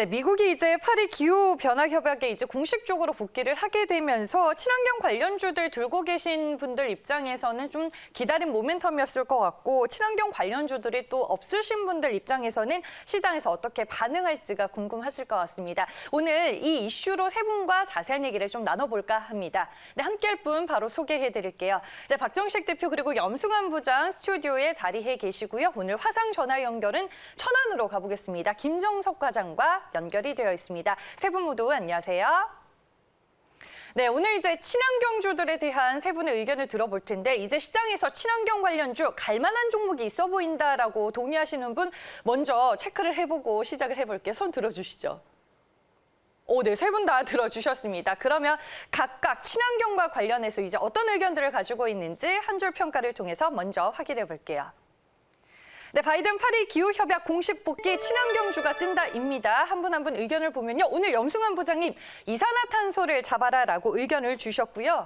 네, 미국이 이제 파리 기후 변화 협약에 이제 공식적으로 복귀를 하게 되면서 친환경 관련주들 들고 계신 분들 입장에서는 좀 기다린 모멘텀이었을 것 같고, 친환경 관련주들이 또 없으신 분들 입장에서는 시장에서 어떻게 반응할지가 궁금하실 것 같습니다. 오늘 이 이슈로 세 분과 자세한 얘기를 좀 나눠볼까 합니다. 네, 함께할 분 바로 소개해드릴게요. 네, 박정식 대표 그리고 염승환 부장 스튜디오에 자리해 계시고요. 오늘 화상 전화 연결은 천안으로 가보겠습니다. 김정석 과장과 연결이 되어 있습니다. 세 분 모두 안녕하세요. 네, 오늘 이제 친환경주들에 대한 세 분의 의견을 들어볼 텐데, 이제 시장에서 친환경 관련주 갈만한 종목이 있어 보인다라고 동의하시는 분 먼저 체크를 해보고 시작을 해볼게요. 손 들어주시죠. 네, 세 분 다 들어주셨습니다. 그러면 각각 친환경과 관련해서 이제 어떤 의견들을 가지고 있는지 한 줄 평가를 통해서 먼저 확인해 볼게요. 네, 바이든 파리 기후협약 공식 복귀 친환경주가 뜬다입니다. 한 분 한 분 의견을 보면요. 오늘 염승환 부장님, 이산화탄소를 잡아라라고 의견을 주셨고요.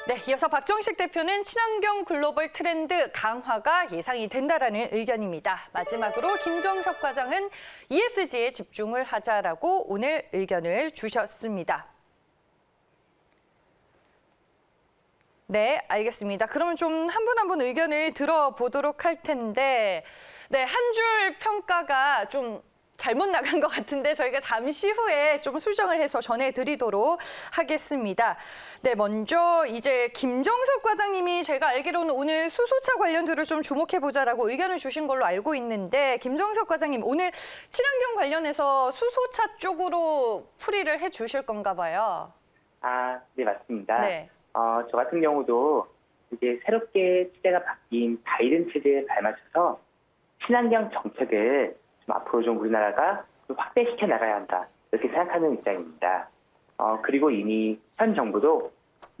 네, 이어서 박정식 대표는 친환경 글로벌 트렌드 강화가 예상이 된다라는 의견입니다. 마지막으로 김정석 과장은 ESG에 집중을 하자라고 오늘 의견을 주셨습니다. 네, 알겠습니다. 그러면 좀 한 분 한 분 의견을 들어보도록 할 텐데, 네, 한 줄 평가가 좀 잘못 나간 것 같은데 저희가 잠시 후에 좀 수정을 해서 전해드리도록 하겠습니다. 네, 먼저 이제 김정석 과장님이 제가 알기로는 오늘 수소차 관련주를 좀 주목해보자라고 의견을 주신 걸로 알고 있는데, 김정석 과장님 오늘 친환경 관련해서 수소차 쪽으로 풀이를 해주실 건가 봐요. 네, 맞습니다. 네. 저 같은 경우도 이제 새롭게 시대가 바뀐 바이든 체제에 발맞춰서 친환경 정책을 좀 앞으로 좀 우리나라가 좀 확대시켜 나가야 한다, 이렇게 생각하는 입장입니다. 그리고 이미 현 정부도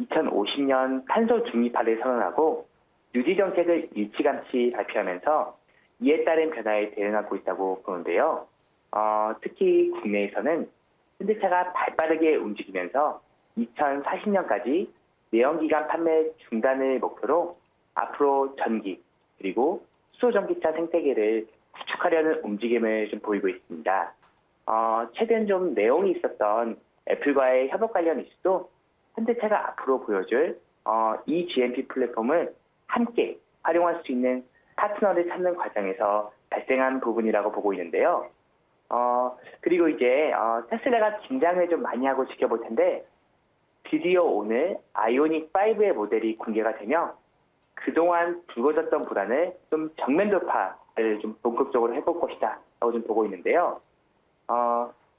2050년 탄소 중립화를 선언하고 뉴딜 정책을 일찌감치 발표하면서 이에 따른 변화에 대응하고 있다고 보는데요. 특히 국내에서는 현대차가 발빠르게 움직이면서 2040년까지 내연기관 판매 중단을 목표로 앞으로 전기 그리고 수소전기차 생태계를 구축하려는 움직임을 좀 보이고 있습니다. 최근 좀 내용이 있었던 애플과의 협업 관련 이슈도 현대차가 앞으로 보여줄 eGMP 플랫폼을 함께 활용할 수 있는 파트너를 찾는 과정에서 발생한 부분이라고 보고 있는데요. 그리고 이제 테슬라가 긴장을 좀 많이 하고 지켜볼 텐데, 드디어 오늘 아이오닉5의 모델이 공개가 되며 그동안 불거졌던 불안을 좀 정면 돌파를 좀 본격적으로 해볼 것이다 라고 좀 보고 있는데요.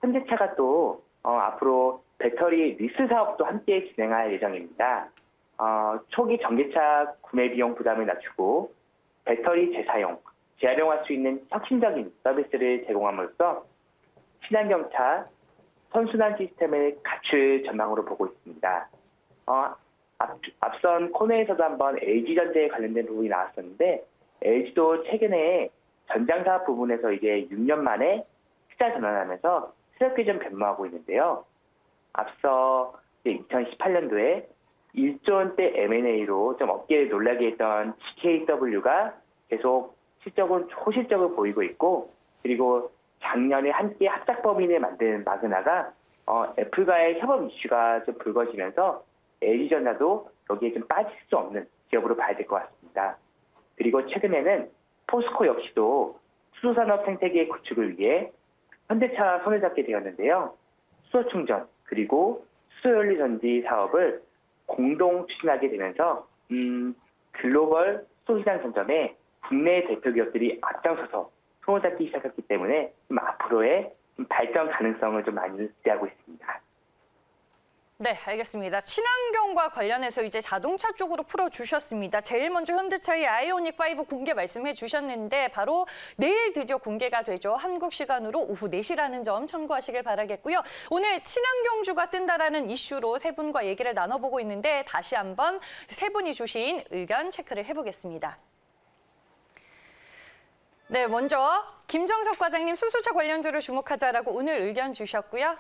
현대차가 또 앞으로 배터리 리스 사업도 함께 진행할 예정입니다. 초기 전기차 구매 비용 부담을 낮추고 배터리 재사용, 재활용할 수 있는 혁신적인 서비스를 제공함으로써 친환경차 선순환 시스템을 갖출 전망으로 보고 있습니다. 앞선 코너에서도 한번 LG전자에 관련된 부분이 나왔었는데, LG도 최근에 전장사 부분에서 이제 6년 만에 투자 전환하면서 새롭게 좀 변모하고 있는데요. 앞서 2018년도에 1조 원대 M&A로 좀 업계를 놀라게 했던 GKW가 계속 실적은 초실적을 보이고 있고, 그리고 작년에 함께 합작 법인을 만든 마그나가 애플과의 협업 이슈가 좀 불거지면서 LG전자도 여기에 좀 빠질 수 없는 기업으로 봐야 될 것 같습니다. 그리고 최근에는 포스코 역시도 수소산업 생태계 구축을 위해 현대차와 손을 잡게 되었는데요. 수소충전 그리고 수소연료전지 사업을 공동 추진하게 되면서 글로벌 수소시장 선점에 국내 대표 기업들이 앞장서서 손을 잡기 시작했기 때문에 좀 앞으로의 발전 가능성을 좀 많이 기대하고 있습니다. 네, 알겠습니다. 친환경과 관련해서 이제 자동차 쪽으로 풀어주셨습니다. 제일 먼저 현대차의 아이오닉5 공개 말씀해 주셨는데 바로 내일 드디어 공개가 되죠. 한국 시간으로 오후 4시라는 점 참고하시길 바라겠고요. 오늘 친환경주가 뜬다라는 이슈로 세 분과 얘기를 나눠보고 있는데, 다시 한번 세 분이 주신 의견 체크를 해보겠습니다. 네, 먼저 김정석 과장님 수소차 관련주를 주목하자라고 오늘 의견 주셨고요.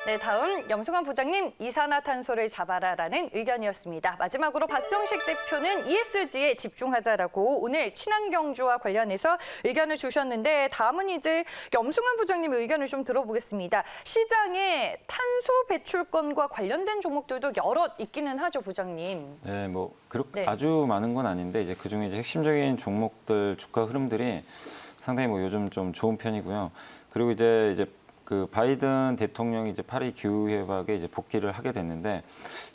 네, 다음 염승환 부장님 이산화탄소를 잡아라라는 의견이었습니다. 마지막으로 박정식 대표는 ESG에 집중하자라고 오늘 친환경주와 관련해서 의견을 주셨는데 다음은 이제 염승환 부장님의 의견을 좀 들어보겠습니다. 시장에 탄소 배출권과 관련된 종목들도 여럿 있기는 하죠, 부장님. 네, 뭐 그렇게 네. 아주 많은 건 아닌데 이제 그중에 이제 핵심적인 종목들 주가 흐름들이 상당히 뭐 요즘 좀 좋은 편이고요. 그리고 이제 그 바이든 대통령이 이제 파리 기후 협약에 이제 복귀를 하게 됐는데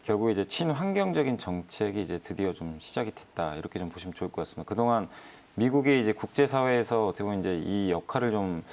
결국 이제 친환경적인 정책이 이제 드디어 좀 시작이 됐다 이렇게 좀 보시면 좋을 것 같습니다. 그동안 미국이 이제 국제사회에서 어떻게 보면 이제 이 역할을 좀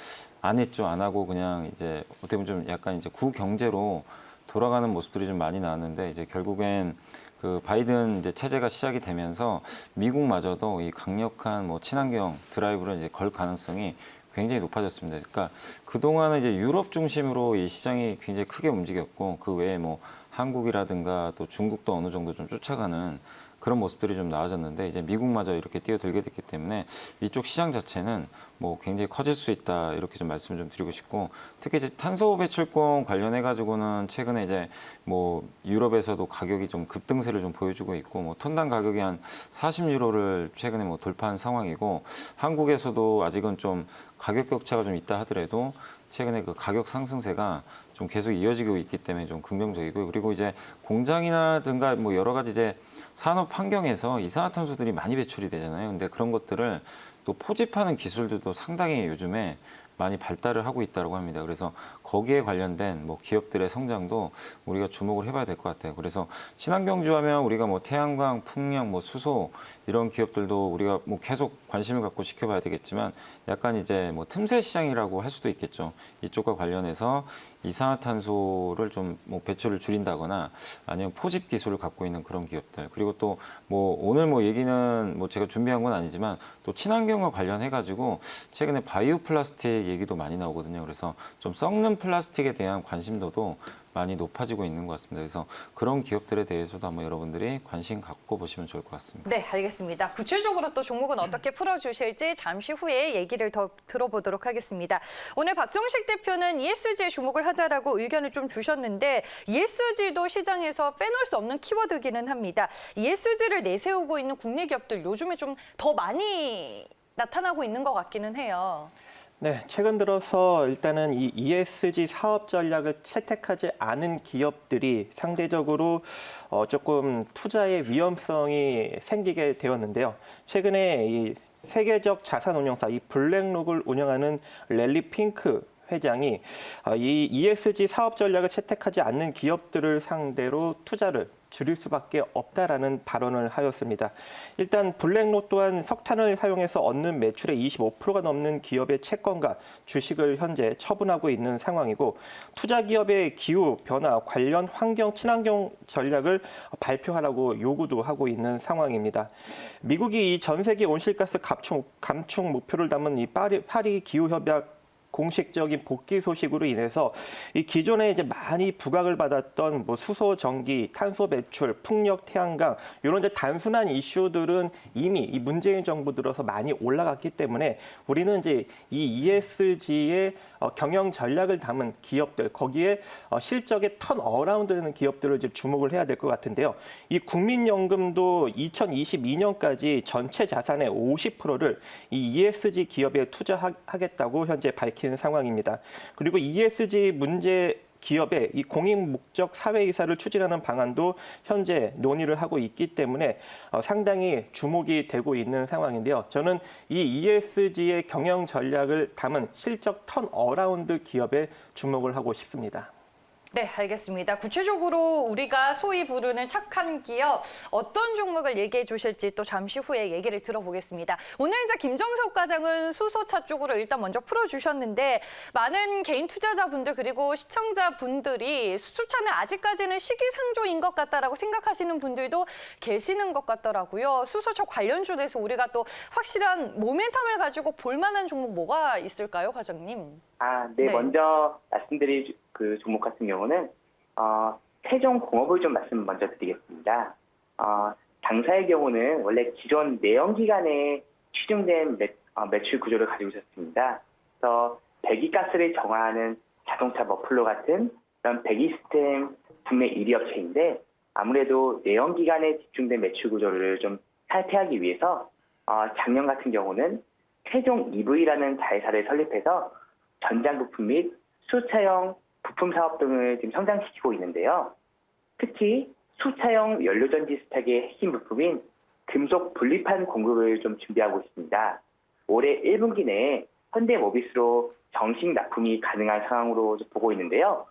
안 했죠. 안 하고 그냥 이제 어떻게 보면 좀 약간 이제 구경제로 돌아가는 모습들이 좀 많이 나왔는데 이제 결국엔 그 바이든 이제 체제가 시작이 되면서 미국마저도 이 강력한 뭐 친환경 드라이브를 이제 걸 가능성이 굉장히 높아졌습니다. 그러니까 그동안은 이제 유럽 중심으로 이 시장이 굉장히 크게 움직였고 그 외에 뭐 한국이라든가 또 중국도 어느 정도 좀 쫓아가는 그런 모습들이 좀 나아졌는데 이제 미국마저 이렇게 뛰어들게 됐기 때문에 이쪽 시장 자체는 뭐 굉장히 커질 수 있다 이렇게 좀 말씀을 좀 드리고 싶고 특히 이제 탄소 배출권 관련해 가지고는 최근에 이제 뭐 유럽에서도 가격이 좀 급등세를 좀 보여주고 있고 뭐 톤당 가격이 한 40유로를 최근에 뭐 돌파한 상황이고 한국에서도 아직은 좀 가격 격차가 좀 있다 하더라도 최근에 그 가격 상승세가 좀 계속 이어지고 있기 때문에 좀 긍정적이고요. 그리고 이제 공장이라든가 뭐 여러 가지 이제 산업 환경에서 이산화탄소들이 많이 배출이 되잖아요. 근데 그런 것들을 또 포집하는 기술들도 상당히 요즘에 많이 발달을 하고 있다고 합니다. 그래서 거기에 관련된 뭐 기업들의 성장도 우리가 주목을 해봐야 될 것 같아요. 그래서 친환경주 하면 우리가 뭐 태양광, 풍력, 뭐 수소 이런 기업들도 우리가 뭐 계속 관심을 갖고 지켜봐야 되겠지만 약간 이제 뭐 틈새 시장이라고 할 수도 있겠죠. 이쪽과 관련해서 이산화탄소를 좀 뭐 배출을 줄인다거나 아니면 포집 기술을 갖고 있는 그런 기업들 그리고 또 뭐 오늘 뭐 얘기는 뭐 제가 준비한 건 아니지만 또 친환경과 관련해 가지고 최근에 바이오 플라스틱 얘기도 많이 나오거든요. 그래서 좀 썩는 플라스틱에 대한 관심도도 많이 높아지고 있는 것 같습니다. 그래서 그런 기업들에 대해서도 한번 여러분들이 관심 갖고 보시면 좋을 것 같습니다. 네, 알겠습니다. 구체적으로 또 종목은 어떻게 풀어주실지 잠시 후에 얘기를 더 들어보도록 하겠습니다. 오늘 박정식 대표는 ESG에 주목을 하자라고 의견을 좀 주셨는데 ESG도 시장에서 빼놓을 수 없는 키워드기는 합니다. ESG를 내세우고 있는 국내 기업들 요즘에 좀 더 많이 나타나고 있는 것 같기는 해요. 네, 최근 들어서 일단은 이 ESG 사업 전략을 채택하지 않은 기업들이 상대적으로 조금 투자의 위험성이 생기게 되었는데요. 최근에 이 세계적 자산운용사 이 블랙록을 운영하는 랠리 핑크 회장이 이 ESG 사업 전략을 채택하지 않는 기업들을 상대로 투자를 줄일 수밖에 없다라는 발언을 하였습니다. 일단 블랙록 또한 석탄을 사용해서 얻는 매출의 25%가 넘는 기업의 채권과 주식을 현재 처분하고 있는 상황이고 투자 기업의 기후 변화 관련 환경 친환경 전략을 발표하라고 요구도 하고 있는 상황입니다. 미국이 이 전 세계 온실가스 감축 목표를 담은 이 파리 기후 협약 공식적인 복귀 소식으로 인해서 이 기존에 이제 많이 부각을 받았던 뭐 수소, 전기, 탄소 배출, 풍력, 태양광 이런 이제 단순한 이슈들은 이미 이 문재인 정부 들어서 많이 올라갔기 때문에 우리는 이제 이 ESG의 경영 전략을 담은 기업들 거기에 실적의 턴어라운드 되는 기업들을 이제 주목을 해야 될 것 같은데요. 이 국민연금도 2022년까지 전체 자산의 50%를 이 ESG 기업에 투자하겠다고 현재 밝힌 상황입니다. 그리고 ESG 문제 기업의 이 공익 목적 사회 이사를 추진하는 방안도 현재 논의를 하고 있기 때문에 상당히 주목이 되고 있는 상황인데요. 저는 이 ESG의 경영 전략을 담은 실적 턴어라운드 기업에 주목을 하고 싶습니다. 네, 알겠습니다. 구체적으로 우리가 소위 부르는 착한 기업 어떤 종목을 얘기해 주실지 또 잠시 후에 얘기를 들어보겠습니다. 오늘 이제 김정석 과장은 수소차 쪽으로 일단 먼저 풀어주셨는데 많은 개인 투자자분들 그리고 시청자분들이 수소차는 아직까지는 시기상조인 것 같다라고 생각하시는 분들도 계시는 것 같더라고요. 수소차 관련주에서 우리가 또 확실한 모멘텀을 가지고 볼만한 종목 뭐가 있을까요, 과장님? 네. 네. 먼저 말씀드릴 그 종목 같은 경우는 세종공업을 좀 말씀 먼저 드리겠습니다. 당사의 경우는 원래 기존 내연기관에 취중된 매출 구조를 가지고 있었습니다. 그래서 배기가스를 정화하는 자동차 머플러 같은 그런 배기 시스템 국내 1위 업체인데 아무래도 내연기관에 집중된 매출 구조를 좀 탈피하기 위해서 작년 같은 경우는 세종 EV라는 자회사를 설립해서 전장 부품 및 수소차용 부품 사업 등을 지금 성장시키고 있는데요. 특히 수소차용 연료전지 스펙의 핵심 부품인 금속 분리판 공급을 좀 준비하고 있습니다. 올해 1분기 내에 현대모비스로 정식 납품이 가능한 상황으로 보고 있는데요.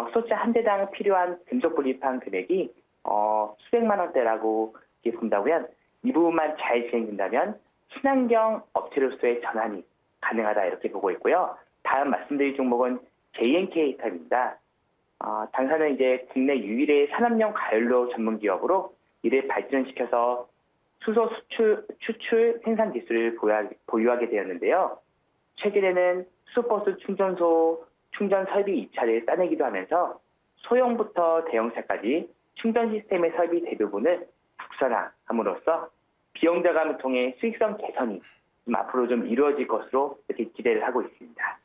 수소차 한 대당 필요한 금속 분리판 금액이 수백만 원대라고 본다면 이 부분만 잘 진행된다면 친환경 업체로서의 전환이 가능하다 이렇게 보고 있고요. 다음 말씀드릴 종목은 JNK 탑입니다. 당사는 이제 국내 유일의 산업용 가연료 전문 기업으로 이를 발전시켜서 수소 추출 생산 기술을 보유하게 되었는데요. 최근에는 수소버스 충전소 충전 설비 입찰을 따내기도 하면서 소형부터 대형차까지 충전 시스템의 설비 대부분을 국산화함으로써 비용 절감을 통해 수익성 개선이 앞으로 좀 이루어질 것으로 이렇게 기대를 하고 있습니다.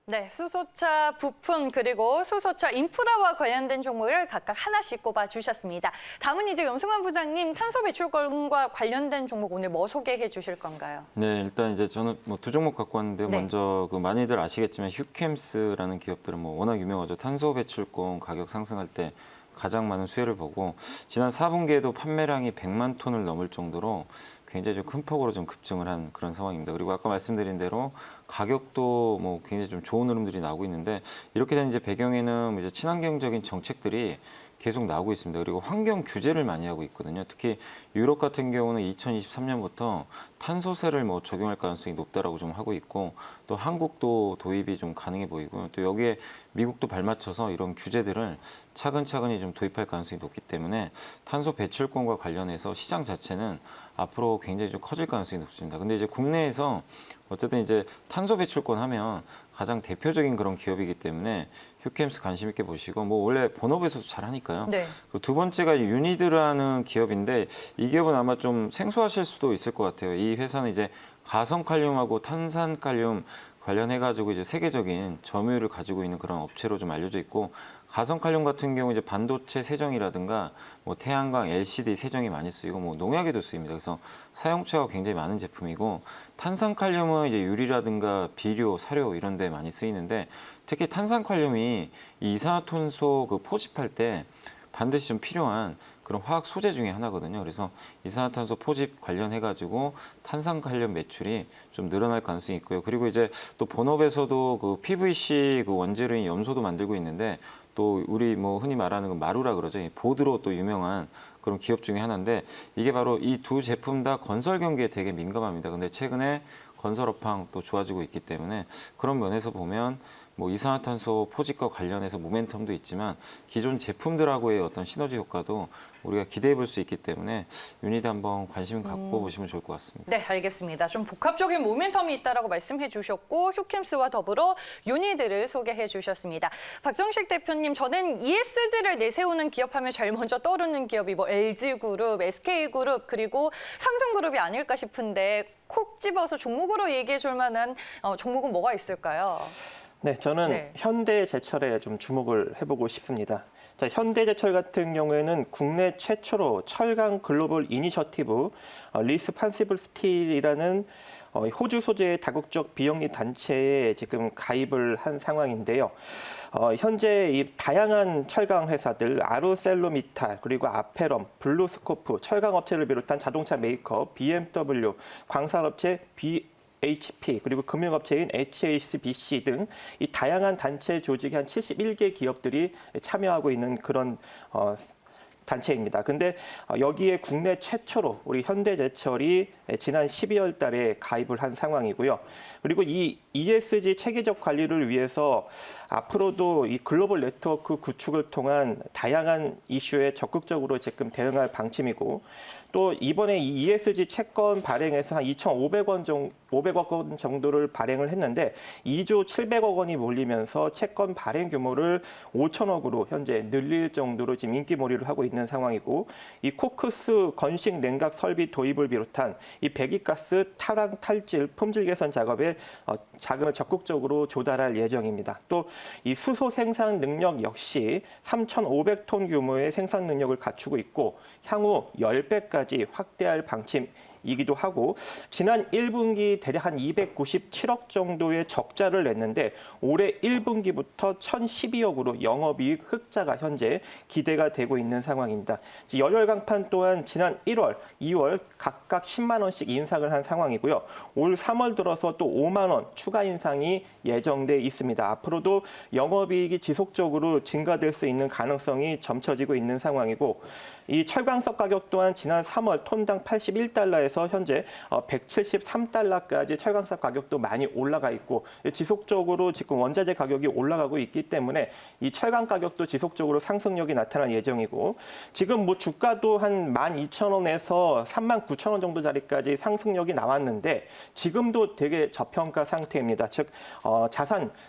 네, 수소차 부품 그리고 수소차 인프라와 관련된 종목을 각각 하나씩 꼽아주셨습니다. 다음은 이제 염승환 부장님 탄소 배출권과 관련된 종목 오늘 뭐 소개해 주실 건가요? 네, 일단 이제 저는 뭐 두 종목 갖고 왔는데 네. 먼저 그 많이들 아시겠지만 휴캠스라는 기업들은 뭐 워낙 유명하죠. 탄소 배출권 가격 상승할 때 가장 많은 수혜를 보고 지난 4분기에도 판매량이 100만 톤을 넘을 정도로 굉장히 좀 큰 폭으로 좀 급증을 한 그런 상황입니다. 그리고 아까 말씀드린 대로 가격도 뭐 굉장히 좀 좋은 흐름들이 나오고 있는데 이렇게 된 이제 배경에는 이제 친환경적인 정책들이 계속 나오고 있습니다. 그리고 환경 규제를 많이 하고 있거든요. 특히 유럽 같은 경우는 2023년부터 탄소세를 뭐 적용할 가능성이 높다라고 좀 하고 있고 또 한국도 도입이 좀 가능해 보이고요. 또 여기에 미국도 발맞춰서 이런 규제들을 차근차근히 좀 도입할 가능성이 높기 때문에 탄소 배출권과 관련해서 시장 자체는 앞으로 굉장히 좀 커질 가능성이 높습니다. 근데 이제 국내에서 어쨌든 이제 탄소 배출권 하면 가장 대표적인 그런 기업이기 때문에 휴캠스 관심 있게 보시고 뭐 원래 본업에서도 잘 하니까요. 네. 두 번째가 유니드라는 기업인데 이 기업은 아마 좀 생소하실 수도 있을 것 같아요. 이 회사는 이제 가성칼륨하고 탄산칼륨 관련해가지고 이제 세계적인 점유율을 가지고 있는 그런 업체로 좀 알려져 있고 가성칼륨 같은 경우 이제 반도체 세정이라든가 뭐 태양광, LCD 세정이 많이 쓰이고 뭐 농약에도 쓰입니다. 그래서 사용처가 굉장히 많은 제품이고 탄산칼륨은 이제 유리라든가 비료, 사료 이런 데 많이 쓰이는데 특히 탄산칼륨이 이 이산화탄소 그 포집할 때 반드시 좀 필요한 그런 화학 소재 중에 하나거든요. 그래서 이산화탄소 포집 관련해가지고 탄산칼륨 매출이 좀 늘어날 가능성이 있고요. 그리고 이제 또 본업에서도 그 PVC 그 원재료인 염소도 만들고 있는데 또 우리 뭐 흔히 말하는 그 마루라 그러죠. 보드로 또 유명한 그런 기업 중에 하나인데 이게 바로 이 두 제품 다 건설 경기에 되게 민감합니다. 근데 최근에 건설 업황 또 좋아지고 있기 때문에 그런 면에서 보면 뭐 이산화탄소 포집과 관련해서 모멘텀도 있지만 기존 제품들하고의 어떤 시너지 효과도 우리가 기대해 볼 수 있기 때문에 유니드 한번 관심 갖고 보시면 좋을 것 같습니다. 네, 알겠습니다. 좀 복합적인 모멘텀이 있다라고 말씀해 주셨고 휴캠스와 더불어 유니드를 소개해 주셨습니다. 박정식 대표님, 저는 ESG를 내세우는 기업하면 제일 먼저 떠오르는 기업이 뭐 LG그룹, SK그룹 그리고 삼성그룹이 아닐까 싶은데 콕 집어서 종목으로 얘기해 줄 만한 종목은 뭐가 있을까요? 네, 저는 네. 현대제철에 좀 주목을 해보고 싶습니다. 자, 현대제철 같은 경우에는 국내 최초로 철강 글로벌 이니셔티브 리스판시블 스틸이라는 호주 소재의 다국적 비영리 단체에 지금 가입을 한 상황인데요. 현재 이 다양한 철강 회사들 아르셀로미탈 그리고 아페럼, 블루스코프, 철강 업체를 비롯한 자동차 메이커, BMW, 광산업체 HP 그리고 금융업체인 HSBC 등 이 다양한 단체 조직이 한 71개 기업들이 참여하고 있는 그런 단체입니다. 근데 여기에 국내 최초로 우리 현대제철이 지난 12월 달에 가입을 한 상황이고요. 그리고 이 ESG 체계적 관리를 위해서 앞으로도 이 글로벌 네트워크 구축을 통한 다양한 이슈에 적극적으로 지금 대응할 방침이고 또 이번에 이 ESG 채권 발행에서 한 2,500억 원 정도를 발행을 했는데 2조 700억 원이 몰리면서 채권 발행 규모를 5천억으로 현재 늘릴 정도로 지금 인기몰이를 하고 있는 상황이고 이 코크스 건식 냉각 설비 도입을 비롯한 이 배기가스 탈황 탈질 품질 개선 작업에 자금을 적극적으로 조달할 예정입니다. 또 이 수소 생산 능력 역시 3,500톤 규모의 생산 능력을 갖추고 있고 향후 10배까지 확대할 방침이기도 하고 지난 1분기 대략 한 297억 정도의 적자를 냈는데 올해 1분기부터 1,012억으로 영업이익 흑자가 현재 기대가 되고 있는 상황입니다. 열혈 강판 또한 지난 1월, 2월 각각 10만 원씩 인상을 한 상황이고요. 올 3월 들어서 또 5만 원 추가 인상이 예정돼 있습니다. 앞으로도 영업이익이 지속적으로 증가될 수 있는 가능성이 점쳐지고 있는 상황이고 이 철광석 가격 또한 지난 3월 톤당 81달러에서 현재 173달러까지 철광석 가격도 많이 올라가 있고 지속적으로 지금 원자재 가격이 올라가고 있기 때문에 이 철강 가격도 지속적으로 상승력이 나타날 예정이고 지금 뭐 주가도 한 12,000원에서 39,000원 정도 자리까지 상승력이 나왔는데 지금도 되게 저평가 상태입니다. 즉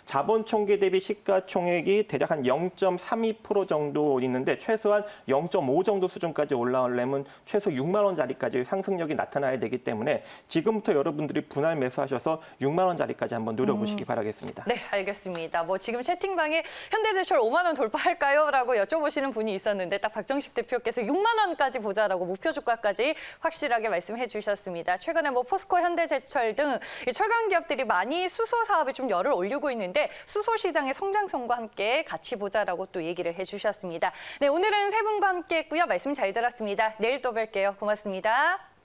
자본 총계 대비 시가총액이 대략 한 0.32% 정도 있는데 최소한 0.5 정도 수준까지 올라오려면 최소 6만 원짜리까지 상승력이 나타나야 되기 때문에 지금부터 여러분들이 분할 매수하셔서 6만 원짜리까지 한번 노려보시기 바라겠습니다. 네, 알겠습니다. 뭐 지금 채팅방에 현대제철 5만 원 돌파할까요? 라고 여쭤보시는 분이 있었는데 딱 박정식 대표께서 6만 원까지 보자라고 목표 주가까지 확실하게 말씀해 주셨습니다. 최근에 뭐 포스코, 현대제철 등 철강 기업들이 많이 수소 사업에 좀 열을 올리고 있는데 수소 시장의 성장성과 함께 같이 보자라고 또 얘기를 해 주셨습니다. 네, 오늘은 세 분과 함께 했고요. 말씀 잘 들었습니다. 내일 또 뵐게요. 고맙습니다.